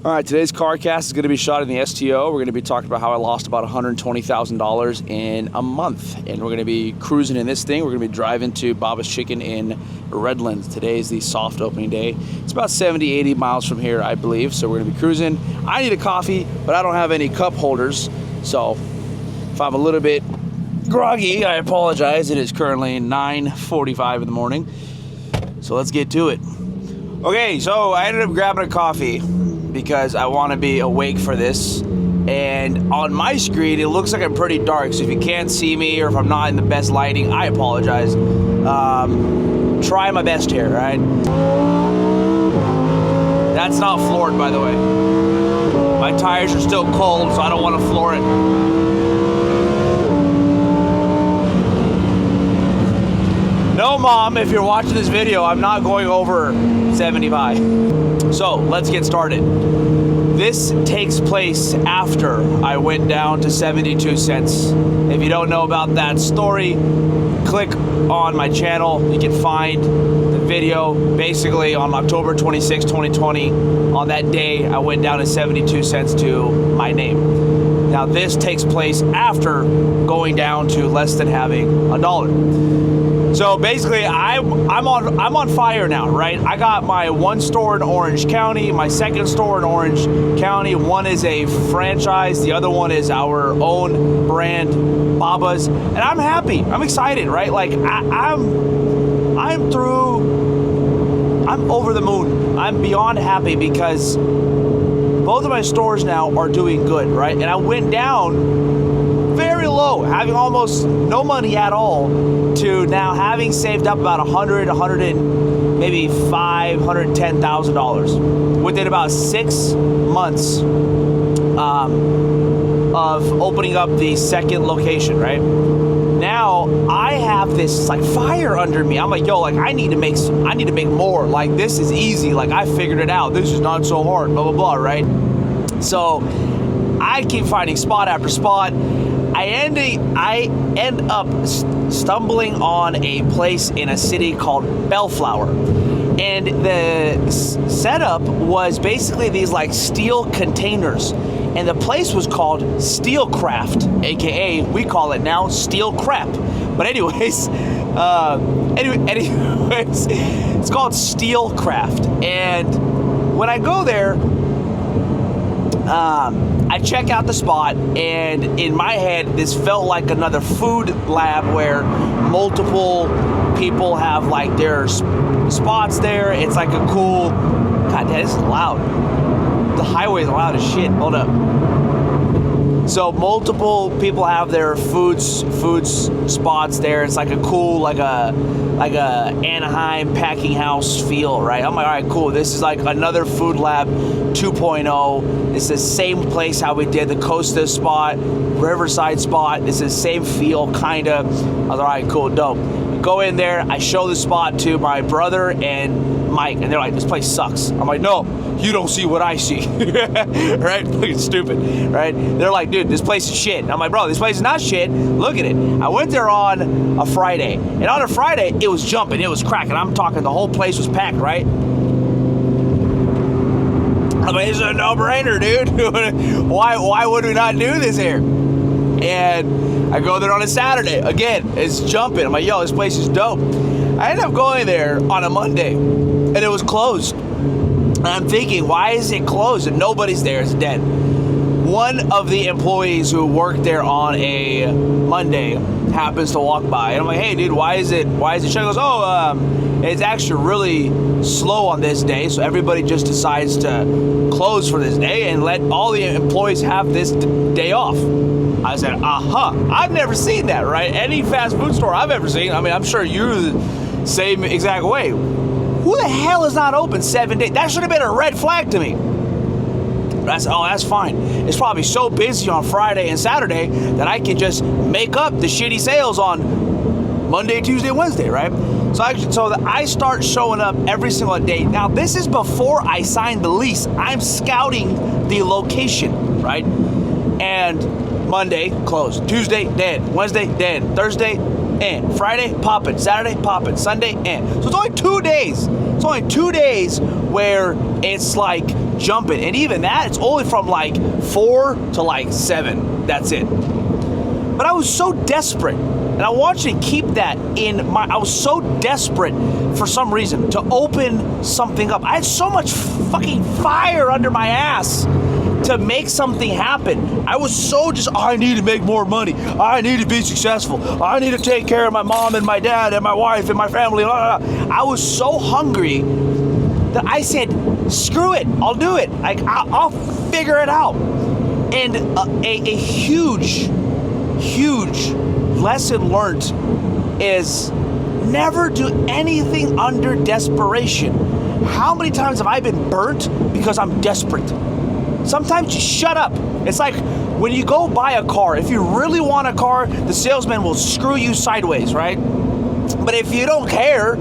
All right, today's CarCast is going to be shot in the STO. We're going to be talking about how I lost about $120,000 in a month. And we're going to be cruising in this thing. We're going to be driving to Baba's Chicken in Redlands. Today is the soft opening day. It's about 70, 80 miles from here, I believe. So we're going to be cruising. I need a coffee, but I don't have any cup holders. So if I'm a little bit groggy, I apologize. It is currently 9:45 in the morning. So let's get to it. Okay, so I ended up grabbing a coffee because I want to be awake for this, and on my screen it looks like I'm pretty dark, so if you can't see me or if I'm not in the best lighting, I apologize. Try my best here, right? That's not floored, by the way. My tires are still cold, so I don't want to floor it. No, Mom, if you're watching this video, I'm not going over 75. So let's get started. This takes place after I went down to 72 cents. If you don't know about that story, click on my channel. You can find the video. Basically on October 26, 2020, on that day, I went down to 72 cents to my name. Now this takes place after going down to less than having $1. So basically, I'm on fire now, right? I got my one store in Orange County, my second store in Orange County. One is a franchise, the other one is our own brand, Baba's, and I'm happy. I'm excited, right? Like I'm over the moon. I'm beyond happy because both of my stores now are doing good, right? And I went down very low, having almost no money at all, to now having saved up about maybe $110,000 within about 6 months of opening up the second location, right? Now I have this like fire under me. I'm like, yo, like I need to make more. Like this is easy. Like I figured it out. This is not so hard. Blah blah blah. Right? So I keep finding spot after spot. I end up stumbling on a place in a city called Bellflower, and the setup was basically these like steel containers, and the place was called Steelcraft, aka we call it now Steel Crap. But anyways, it's called Steelcraft, and when I go there, I check out the spot, and in my head, this felt like another food lab where multiple people have like their spots there. It's like a cool, God, this is loud. The highway is loud as shit. Hold up. So multiple people have their foods spots there. It's like a cool, like a Anaheim packing house feel, right? I'm like, all right, cool. This is like another food lab 2.0. It's the same place how we did the Costa spot, Riverside spot. It's the same feel, kind of. I was like, all right, cool, dope. Go in there. I show the spot to my brother and Mike, and they're like, this place sucks. I'm like, no, you don't see what I see. Right? Fucking stupid, right? They're like, dude, this place is shit. I'm like, bro, this place is not shit. Look at it. I went there on a Friday, and on a Friday, it was jumping, it was cracking. I'm talking, the whole place was packed, right? I mean, it's a no-brainer, dude. Why would we not do this here? And I go there on a Saturday. Again, it's jumping. I'm like, yo, this place is dope. I ended up going there on a Monday, and it was closed. And I'm thinking, why is it closed? And nobody's there. It's dead. One of the employees who worked there on a Monday happens to walk by, and I'm like, hey, dude, why is it shut? He goes, it's actually really slow on this day, so everybody just decides to close for this day and let all the employees have this day off. I said, I've never seen that, right? Any fast food store I've ever seen, I mean, I'm sure you're the same exact way. Who the hell is not open 7 days? That should have been a red flag to me. That's fine. It's probably so busy on Friday and Saturday that I can just make up the shitty sales on Monday, Tuesday, Wednesday, right? So I start showing up every single day. Now, this is before I signed the lease. I'm scouting the location, right? And Monday, closed. Tuesday, dead. Wednesday, dead. Thursday, and Friday, poppin'. Saturday, poppin'. Sunday, and. So it's only 2 days. It's only 2 days where it's like jumping. And even that, it's only from like 4 to like 7. That's it. But I was so desperate. And I want you to keep that in mind. I was so desperate for some reason to open something up. I had so much fucking fire under my ass to make something happen. I was so just, I need to make more money. I need to be successful. I need to take care of my mom and my dad and my wife and my family. I was so hungry that I said, screw it. I'll do it. Like, I'll figure it out. And a huge lesson learned is never do anything under desperation. How many times have I been burnt because I'm desperate? Sometimes you shut up. It's like when you go buy a car. If you really want a car, the salesman will screw you sideways, right? But if you don't care,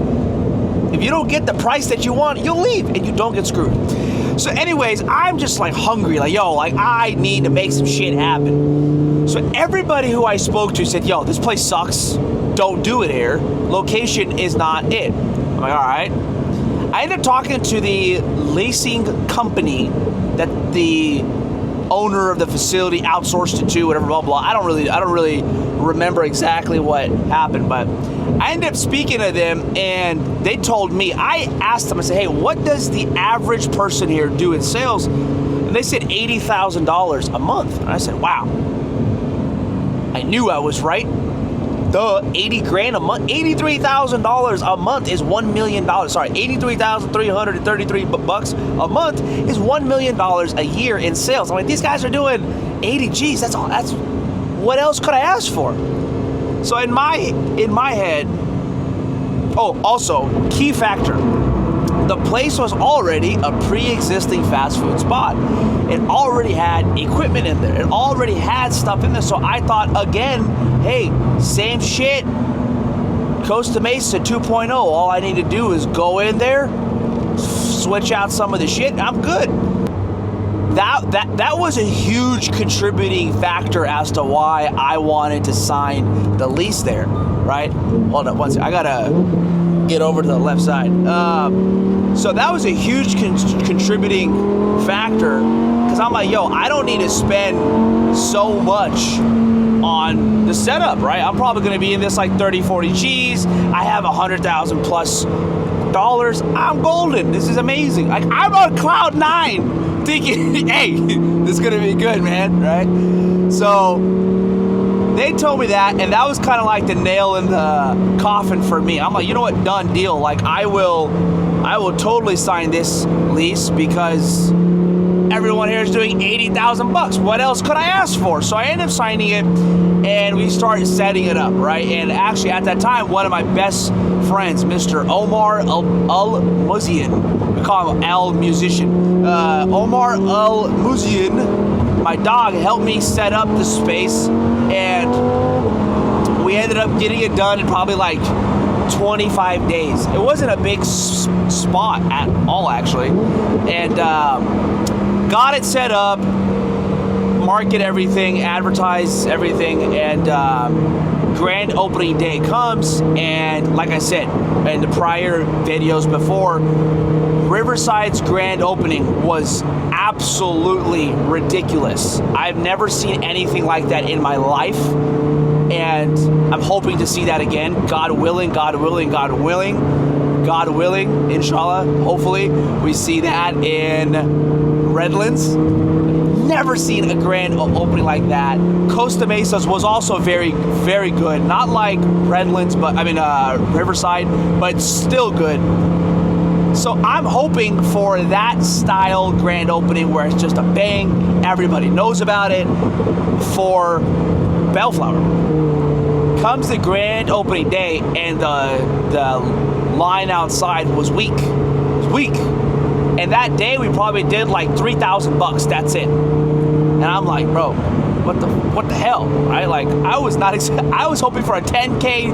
if you don't get the price that you want, you'll leave and you don't get screwed. So anyways, I'm just like hungry, like, yo, like I need to make some shit happen. So everybody who I spoke to said, yo, this place sucks. Don't do it here. Location is not it. I'm like, all right. I ended up talking to the leasing company that the owner of the facility outsourced it to, whatever, blah, blah. I don't really remember exactly what happened, but I ended up speaking to them and they told me, I asked them, I said, hey, what does the average person here do in sales? And they said $80,000 a month. And I said, wow. I knew I was right. Duh, 80 grand a month, $83,000 a month is $1 million. Sorry, $83,333 a month is $1 million a year in sales. I'm like, these guys are doing 80 G's. That's all. That's what else could I ask for? So in my head, oh, also key factor. The place was already a pre-existing fast food spot. It already had equipment in there. It already had stuff in there. So I thought, again, hey, same shit. Costa Mesa 2.0. All I need to do is go in there, switch out some of the shit, and I'm good. That was a huge contributing factor as to why I wanted to sign the lease there, right? Hold on one second. I gotta get over to the left side. So that was a huge contributing factor because I'm like, yo, I don't need to spend so much on the setup, right? I'm probably going to be in this like 30, 40 G's. I have $100,000 plus. I'm golden. This is amazing. Like, I'm on cloud 9 thinking, hey, this is going to be good, man, right? So they told me that, and that was kind of like the nail in the coffin for me. I'm like, you know what, done deal. Like, I will totally sign this lease because everyone here is doing $80,000. What else could I ask for? So I ended up signing it, and we started setting it up, right? And actually, at that time, one of my best friends, Mr. Omar Al-Muzian, we call him Al Musician. Omar Al-Muzian, my dog, helped me set up the space, and we ended up getting it done in probably like 25 days. It wasn't a big spot at all, actually. And got it set up, market everything, advertise everything, and grand opening day comes, and like I said in the prior videos before, Riverside's grand opening was absolutely ridiculous. I've never seen anything like that in my life, and I'm hoping to see that again. God willing, inshallah, hopefully we see that in Redlands. Never seen a grand opening like that. Costa Mesa's was also very, very good. Not like Redlands, but Riverside, but still good. So I'm hoping for that style grand opening where it's just a bang, everybody knows about it, for Bellflower. Comes the grand opening day, and the line outside was weak. And that day we probably did like $3,000. That's it. And I'm like, bro, what the hell, right? Like, I was hoping for a 10K,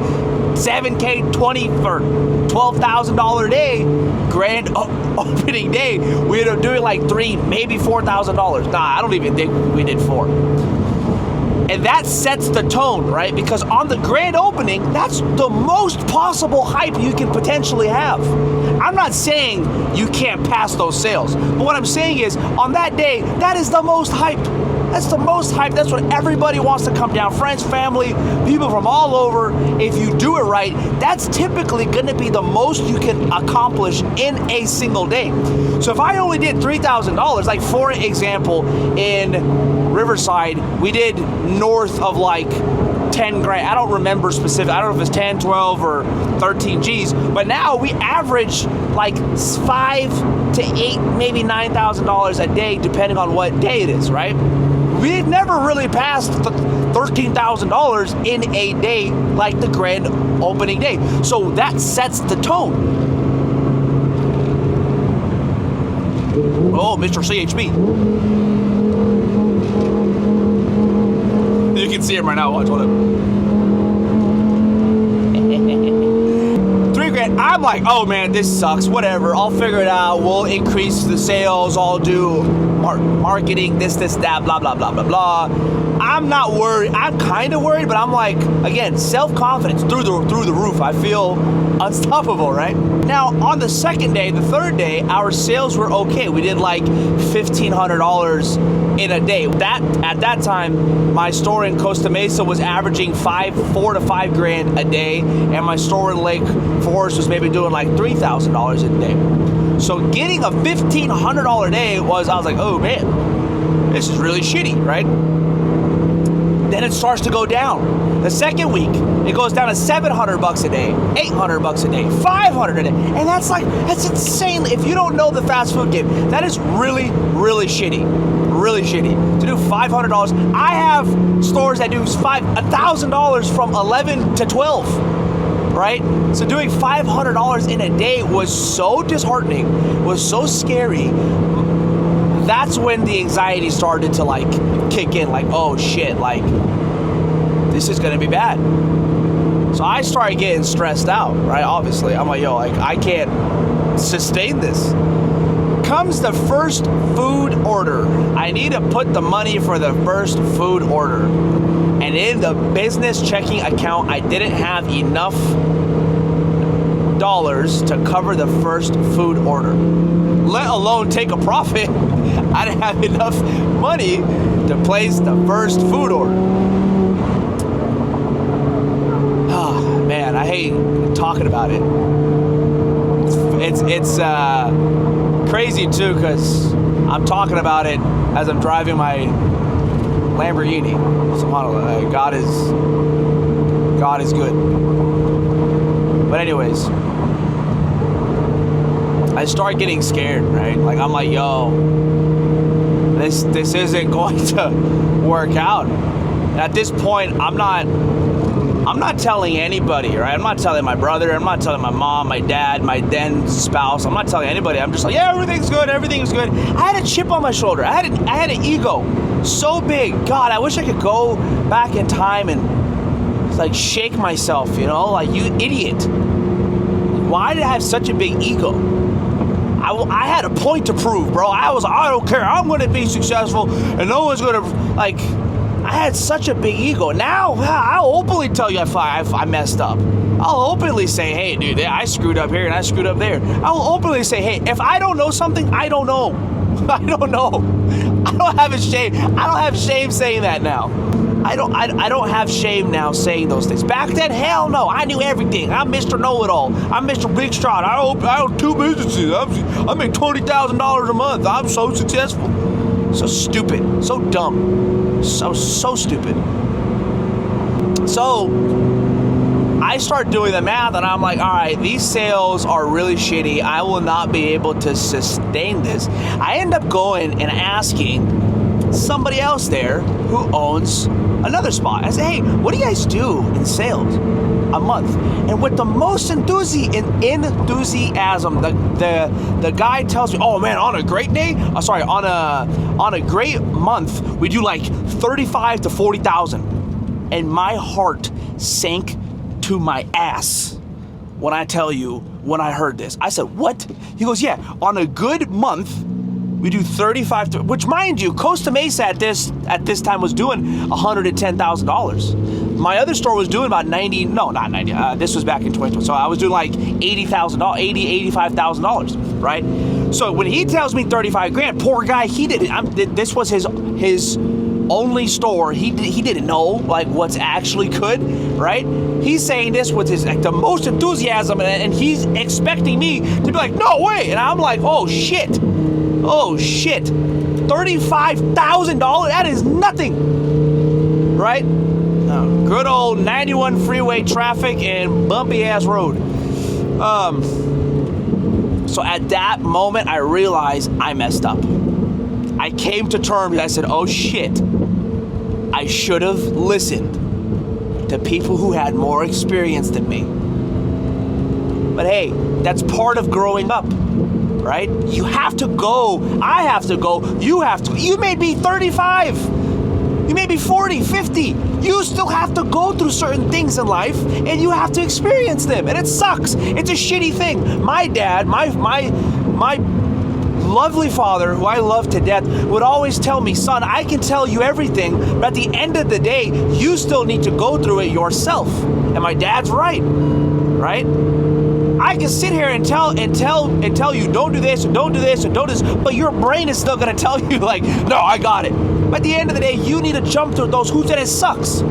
7K, 20 for $12,000 a day, grand opening day. We ended up doing like $3,000, maybe $4,000. Nah, I don't even think we did $4,000. And that sets the tone, right? Because on the grand opening, that's the most possible hype you can potentially have. I'm not saying you can't pass those sales, but what I'm saying is on that day, that is the most hype. That's the most hype. That's what everybody wants to come down. Friends, family, people from all over. If you do it right, that's typically going to be the most you can accomplish in a single day. So if I only did $3,000, like for example, in Riverside, we did north of like 10 grand. I don't remember specific. I don't know if it's 10, 12, or 13 G's. But now we average like $5,000 to $8,000, maybe $9,000 a day, depending on what day it is, right? We've never really passed $13,000 in a day like the grand opening day. So that sets the tone. Oh, Mr. CHB. You can see him right now. Watch, hold up. $3,000. I'm like, oh man, this sucks. Whatever. I'll figure it out. We'll increase the sales. I'll do marketing, this, that, blah, blah, blah, blah, blah. I'm not worried. I'm kind of worried, but I'm like, again, self-confidence through the roof. I feel unstoppable, right? Now, on the second day, the third day, our sales were okay. We did like $1,500 in a day. At that time, my store in Costa Mesa was averaging $4,000 to $5,000 a day, and my store in Lake Forest was maybe doing like $3,000 a day. So getting a $1,500 day I was like, oh man, this is really shitty, right? Then it starts to go down. The second week, it goes down to $700 a day, $800 a day, $500 a day. And that's insane. If you don't know the fast food game, that is really, really shitty. Really shitty. To do $500, I have stores that do $1,000 from 11 to 12. Right? So doing $500 in a day was so disheartening, was so scary. That's when the anxiety started to like kick in, like, oh shit, like this is gonna be bad. So I started getting stressed out, right? Obviously, I'm like, yo, like I can't sustain this. Comes the first food order. I need to put the money for the first food order. And in the business checking account, I didn't have enough dollars to cover the first food order, let alone take a profit. I didn't have enough money to place the first food order. Oh man, I hate talking about it. It's crazy too, because I'm talking about it as I'm driving my Lamborghini. SubhanAllah, God is good. But anyways, I start getting scared, right? Like I'm like, yo, this isn't going to work out. And at this point, I'm not telling anybody, right? I'm not telling my brother. I'm not telling my mom, my dad, my then spouse. I'm not telling anybody. I'm just like, yeah, everything's good. Everything's good. I had a chip on my shoulder. I had an ego so big. God, I wish I could go back in time and like shake myself, you know, like, you idiot. Why did I have such a big ego? I had a point to prove, bro. I don't care. I'm going to be successful and no one's going to, like, I had such a big ego. Now, I'll openly tell you if I messed up. I'll openly say, hey, dude, I screwed up here and I screwed up there. I'll openly say, hey, if I don't know something, I don't know. I don't know. I don't have shame saying that now. I don't have shame now saying those things. Back then, hell no. I knew everything. I'm Mr. Know-It-All. I'm Mr. Big Shot. I own 2 businesses. I make $20,000 a month. I'm so successful. So stupid. So dumb. So stupid. So I start doing the math and I'm like, all right, these sales are really shitty. I will not be able to sustain this. I end up going and asking somebody else there who owns another spot. I say, hey, what do you guys do in sales a month? And with the most enthusiasm, the guy tells me, oh man, on a great day, on a great month, we do like 35 to 40,000. And my heart sank to my ass when I heard this. I said, what? He goes, yeah, on a good month, We do 35, which mind you, Costa Mesa at this time was doing $110,000. My other store was doing about this was back in 2020. So I was doing like $80,000, $85,000, right? So when he tells me 35 grand, poor guy, he didn't, this was his only store. He didn't know like what's actually good, right? He's saying this with his like the most enthusiasm, and he's expecting me to be like, no way. And I'm like, oh shit, $35,000, that is nothing, right? Good old 91 freeway traffic and bumpy ass road. So at that moment, I realized I messed up. I came to terms. I said, oh shit, I should have listened to people who had more experience than me. But hey, that's part of growing up, right? You have to go. I have to go. You have to. You may be 35. You may be 40, 50. You still have to go through certain things in life, and you have to experience them. And it sucks. It's a shitty thing. My dad, my lovely father, who I love to death, would always tell me, son, I can tell you everything, but at the end of the day, you still need to go through it yourself. And my dad's right? I can sit here and tell you don't do this and don't do this and don't do this, but your brain is still gonna tell you like, no, I got it. But at the end of the day, you need to jump through those hoops, and it sucks.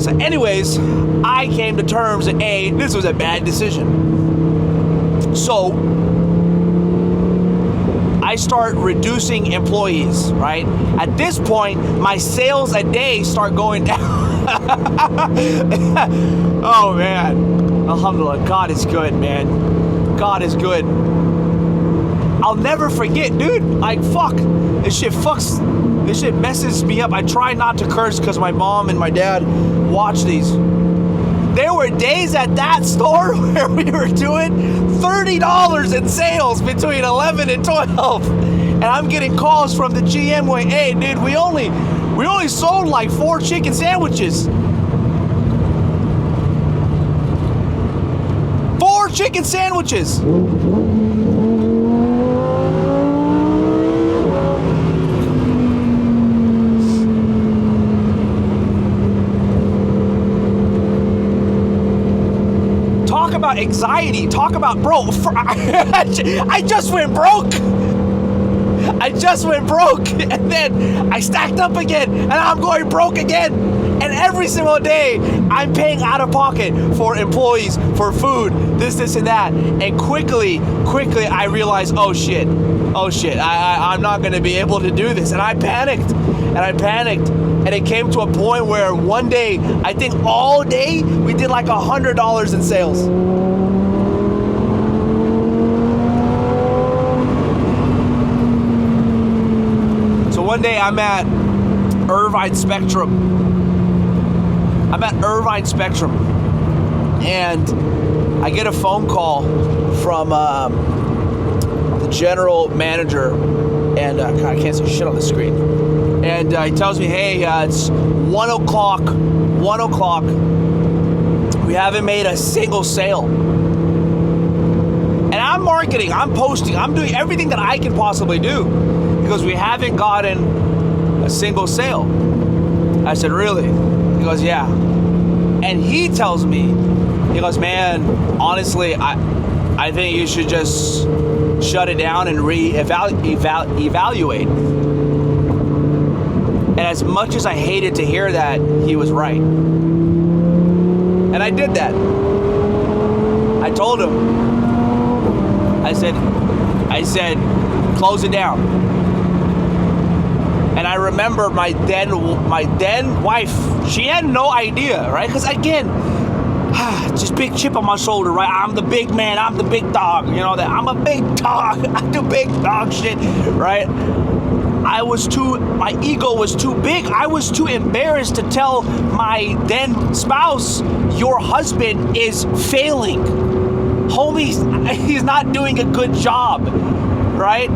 So anyways, I came to terms that this was a bad decision. So I start reducing employees, right? At this point, my sales a day start going down. Oh man. Alhamdulillah, God is good, man. God is good. I'll never forget, dude. Like, fuck. This shit messes me up. I try not to curse because my mom and my dad watch these. There were days at that store where we were doing $30 in sales between 11 and 12. And I'm getting calls from the GM going, hey, dude, we only sold like 4 chicken sandwiches. 4 chicken sandwiches. Talk about anxiety. Talk about, bro, I just went broke. And then I stacked up again, and I'm going broke again. And every single day, I'm paying out of pocket for employees, for food, this, and that. And quickly, I realized, oh shit, I'm not going to be able to do this. And I panicked. And it came to a point where one day, I think all day, we did like $100 in sales. So one day I'm at Irvine Spectrum. And I get a phone call from the general manager, and God, I can't see shit on the screen. And he tells me, hey, it's 1 o'clock. We haven't made a single sale. And I'm marketing, I'm posting, I'm doing everything that I can possibly do because we haven't gotten a single sale. I said, really? He goes, yeah. And he tells me, he goes, man, honestly, I think you should just shut it down and evaluate. And as much as I hated to hear that, he was right. And I did that. I told him, I said, close it down. And I remember my then wife, she had no idea, right? Because again, just big chip on my shoulder, right? I'm the big man, I'm the big dog, you know that I'm a big dog, I do big dog shit, right? My ego was too big. I was too embarrassed to tell my then spouse, your husband is failing. Homie, he's not doing a good job, right?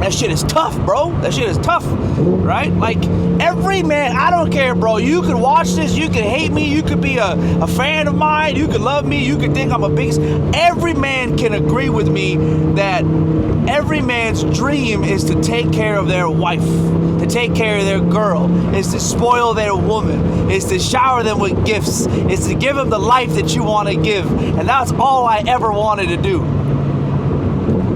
That shit is tough, bro. That shit is tough, right? Like, every man, I don't care, bro. You could watch this, you could hate me, you could be a fan of mine, you could love me, you could think I'm a big... Every man can agree with me that every man's dream is to take care of their wife, to take care of their girl, is to spoil their woman, is to shower them with gifts, is to give them the life that you want to give. And that's all I ever wanted to do.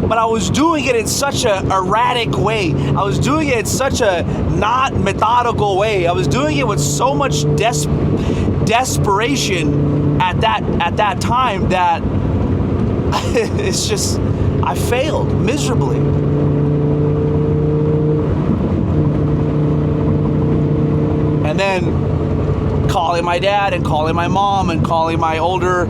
But I was doing it in such an erratic way. I was doing it in such a not methodical way. I was doing it with so much desperation at that time that it's just, I failed miserably. And then calling my dad and calling my mom and calling my older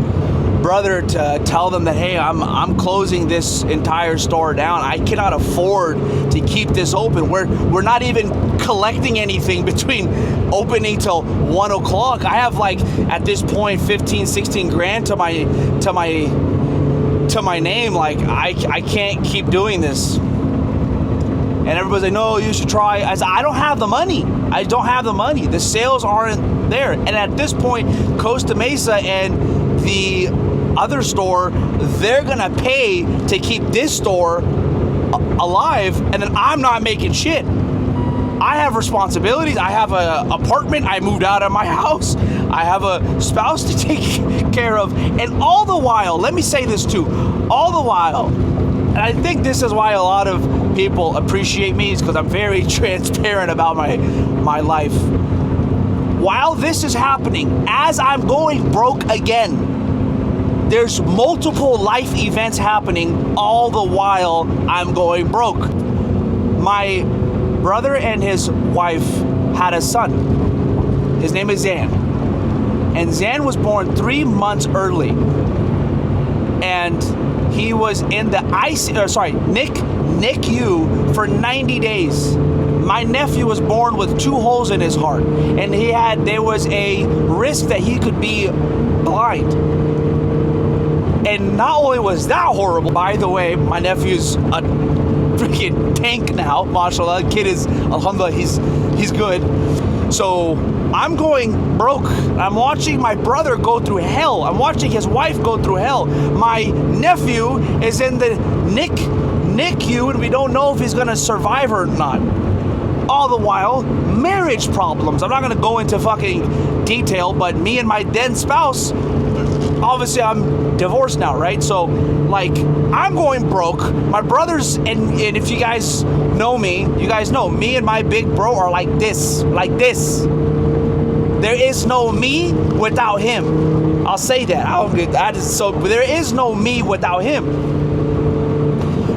brother to tell them that, hey, I'm closing this entire store down. I cannot afford to keep this open. We're not even collecting anything between opening till 1 o'clock. I have, like, at this point 15, 16 grand to my name. Like, I can't keep doing this. And everybody's like, no, you should try. I said, I don't have the money. I don't have the money. The sales aren't there. And at this point, Costa Mesa and the other store, they're gonna pay to keep this store alive, and then I'm not making shit. I have responsibilities. I have an apartment. I moved out of my house. I have a spouse to take care of. And all the while, let me say this too, all the while, and I think this is why a lot of people appreciate me, is because I'm very transparent about my life. While this is happening, as I'm going broke again, there's multiple life events happening all the while I'm going broke. My brother and his wife had a son. His name is Zan. And Zan was born 3 months early. And he was in the NICU for 90 days. My nephew was born with 2 holes in his heart. And there was a risk that he could be blind. And not only was that horrible, by the way, my nephew's a freaking tank now, mashallah. Kid is, alhamdulillah, he's good. So I'm going broke. I'm watching my brother go through hell. I'm watching his wife go through hell. My nephew is in the NICU, and we don't know if he's gonna survive or not. All the while, marriage problems. I'm not gonna go into fucking detail, but me and my then spouse, obviously I'm divorced now, right? So, like, I'm going broke. My brothers, and if you guys know me, you guys know me and my big bro are like this. There is no me without him. I'll say that. There is no me without him.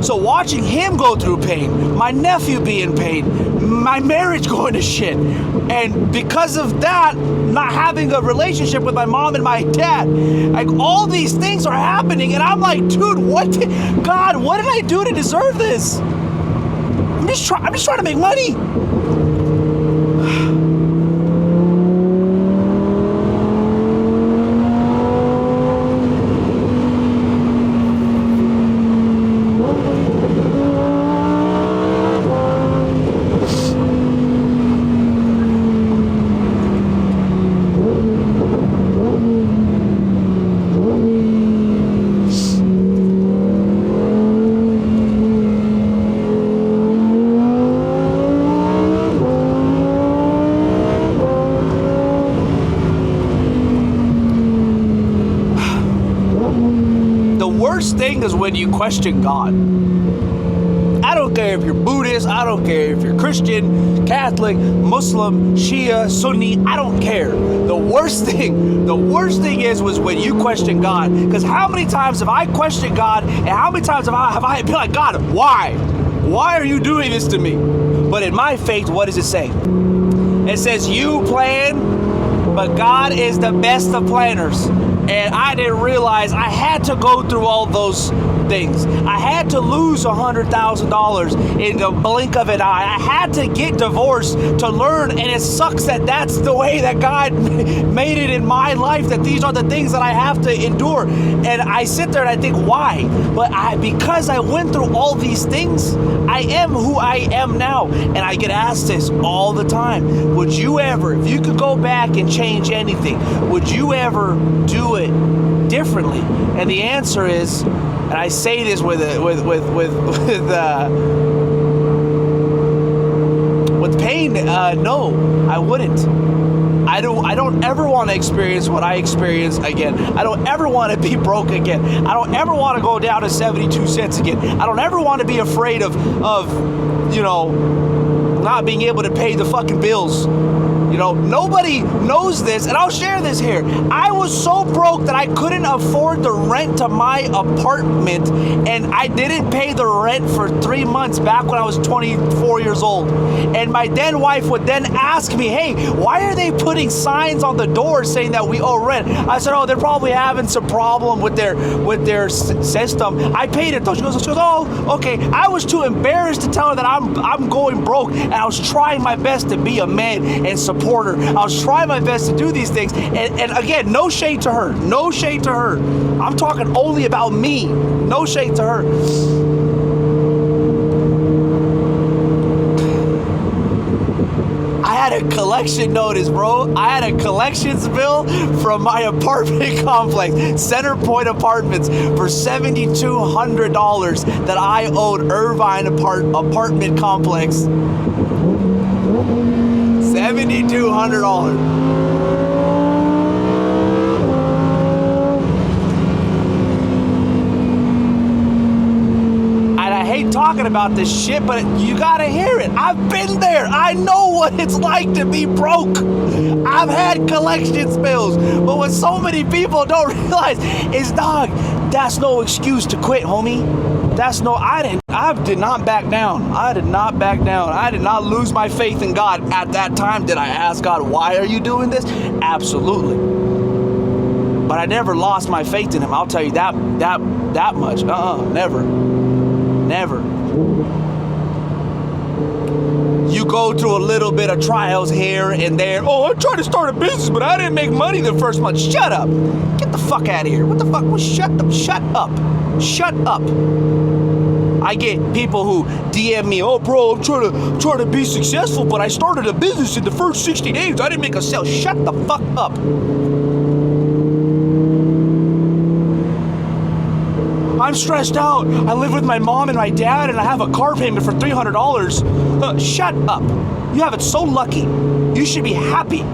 So watching him go through pain, my nephew be in pain, my marriage going to shit, and because of that, not having a relationship with my mom and my dad, like, all these things are happening, and I'm like, dude, what did I do to deserve this? I'm just trying to make money. Thing is when you question God. I don't care if you're Buddhist, I don't care if you're Christian, Catholic, Muslim, Shia, Sunni, I don't care. The worst thing was when you question God. Because how many times have I questioned God, and how many times have I been like, God, why? Why are you doing this to me? But in my faith, what does it say? It says, you plan, but God is the best of planners. And I didn't realize I had to go through all those things. I had to lose $100,000 in the blink of an eye. I had to get divorced to learn, and it sucks that that's the way that God made it in my life, that these are the things that I have to endure. And I sit there and I think, why? But because I went through all these things, I am who I am now. And I get asked this all the time. Would you ever, if you could go back and change anything, would you ever do it differently? And the answer is, and I say this with pain, no, I wouldn't. I don't ever want to experience what I experienced again. I don't ever want to be broke again. I don't ever want to go down to 72 cents again. I don't ever want to be afraid of not being able to pay the fucking bills. Nobody knows this, and I'll share this here. I was so broke that I couldn't afford the rent to my apartment, and I didn't pay the rent for 3 months back when I was 24 years old. And my then wife would then ask me, hey, why are they putting signs on the door saying that we owe rent? I said, oh, they're probably having some problem with their system. I paid it though. She goes, oh, okay. I was too embarrassed to tell her that I'm going broke, and I was trying my best to be a man and support her. I was trying my best to do these things, and again, no shade to her. No shade to her. I'm talking only about me. No shade to her. I had a collection notice, bro. I had a collections bill from my apartment complex, Center Point Apartments, for $7,200 that I owed Irvine apartment complex. $7,200. And I hate talking about this shit, but you gotta hear it. I've been there. I know what it's like to be broke. I've had collections bills. But what so many people don't realize is, dog, that's no excuse to quit, homie. I did not back down. I did not back down. I did not lose my faith in God at that time. Did I ask God, why are you doing this? Absolutely. But I never lost my faith in him. I'll tell you that much. Never. Never. You go through a little bit of trials here and there. Oh, I tried to start a business, but I didn't make money the first month. Shut up. Get the fuck out of here. What the fuck? Well, shut up. Shut up. I get people who DM me, oh, bro, I'm trying to be successful, but I started a business in the first 60 days. I didn't make a sale. Shut the fuck up. I'm stressed out. I live with my mom and my dad, and I have a car payment for $300. Shut up. You have it so lucky. You should be happy.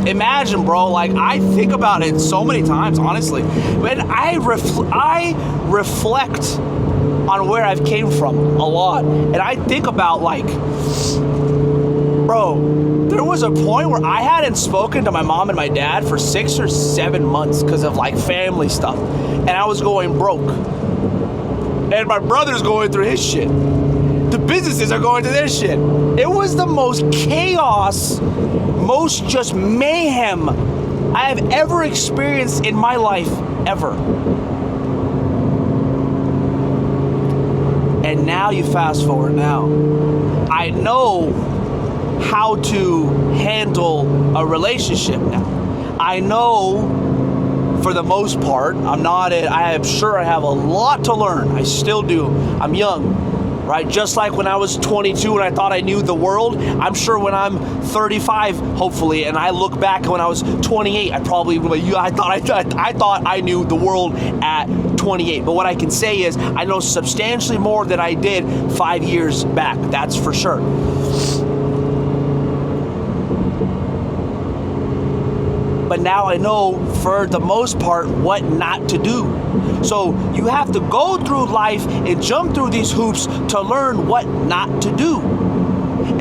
Imagine, bro, like, I think about it so many times, honestly. When I reflect on where I've came from a lot, and I think about, like, bro, there was a point where I hadn't spoken to my mom and my dad for 6 or 7 months because of, like, family stuff, and I was going broke, and my brother's going through his shit. The businesses are going through their shit. It was the most chaos, most just mayhem I have ever experienced in my life, ever. And now you fast forward now. I know how to handle a relationship now. I know, for the most part, I am sure I have a lot to learn. I still do. I'm young. Right? Just like when I was 22 and I thought I knew the world, I'm sure when I'm 35, hopefully, and I look back when I was 28, I thought I knew the world at 28. But what I can say is I know substantially more than I did 5 years back. That's for sure. But now I know, for the most part, what not to do. So you have to go through life and jump through these hoops to learn what not to do.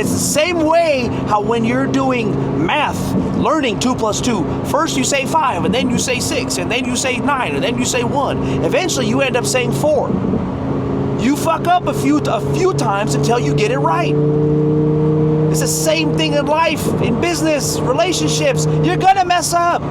It's the same way how when you're doing math, learning 2 plus 2, first you say 5, and then you say 6, and then you say 9, and then you say 1. Eventually you end up saying 4. You fuck up a few times until you get it right. It's the same thing in life, in business, relationships. You're gonna mess up.